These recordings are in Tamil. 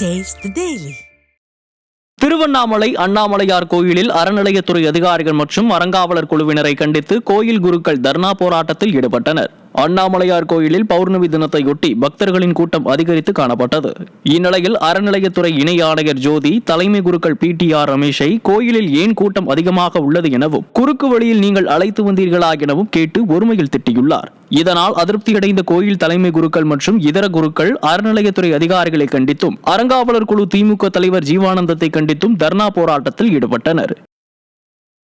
Taste the Daily. Tiruvannamalai Annamalaiyar கோயிலில் அறநிலையத்துறை அதிகாரிகள் மற்றும் அறங்காவலர் குழுவினரை கண்டித்து கோயில் குருக்கள் தர்ணா போராட்டத்தில் ஈடுபட்டனர். அண்ணாமலையார் கோயிலில் பௌர்ணமி தினத்தையொட்டி பக்தர்களின் கூட்டம் அதிகரித்து காணப்பட்டது. இந்நிலையில் அறநிலையத்துறை இணை ஆணையர் ஜோதி, தலைமை குருக்கள் PTR ரமேஷை கோயிலில் ஏன் கூட்டம் அதிகமாக உள்ளது எனவும், குறுக்கு வழியில் நீங்கள் அழைத்து வந்தீர்களா எனவும் கேட்டு ஒருமையில் திட்டியுள்ளார். இதனால் அதிருப்தியடைந்த கோயில் தலைமை குருக்கள் மற்றும் இதர குருக்கள் அறநிலையத்துறை அதிகாரிகளை கண்டித்தும், அறங்காவலர் குழு திமுக தலைவர் ஜீவானந்தத்தை கண்டித்தும் தர்ணா போராட்டத்தில் ஈடுபட்டனர்.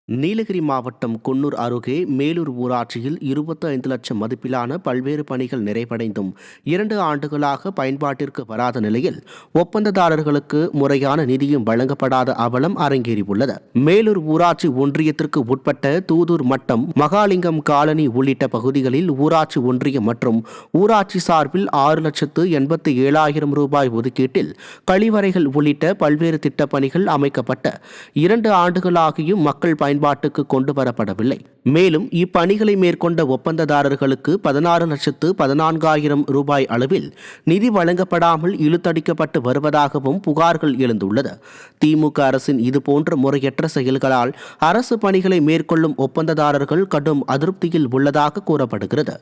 நீலகிரி மாவட்டம் குன்னூர் அருகே மேலூர் ஊராட்சியில் 25 லட்சம் மதிப்பிலான பல்வேறு பணிகள் நிறைவடைந்தும் 2 ஆண்டுகளாக பயன்பாட்டிற்கு வராத நிலையில் ஒப்பந்ததாரர்களுக்கு முறையான நிதியும் வழங்கப்படாத அவலம் அரங்கேறியுள்ளது. மேலூர் ஊராட்சி ஒன்றியத்திற்கு உட்பட்ட தூதூர் மட்டம், மகாலிங்கம் காலனி உள்ளிட்ட பகுதிகளில் ஊராட்சி ஒன்றியம் மற்றும் ஊராட்சி சார்பில் 6,87,000 ரூபாய் ஒதுக்கீட்டில் கழிவறைகள் உள்ளிட்ட பல்வேறு திட்டப்பணிகள் அமைக்கப்பட்ட 2 ஆண்டுகளாகியும் மக்கள் பயன்பாட்டுக்கு கொண்டு வரப்படவில்லை. மேலும் இப்பணிகளை மேற்கொண்ட ஒப்பந்ததாரர்களுக்கு 16,14,000 ரூபாய் அளவில் நிதி வழங்கப்படாமல் இழுத்தடிக்கப்பட்டு வருவதாகவும் புகார்கள் எழுந்துள்ளது. திமுக அரசின் இதுபோன்ற முறையற்ற செயல்களால் அரசு பணிகளை மேற்கொள்ளும் ஒப்பந்ததாரர்கள் கடும் அதிருப்தியில் உள்ளதாக கூறப்படுகிறது.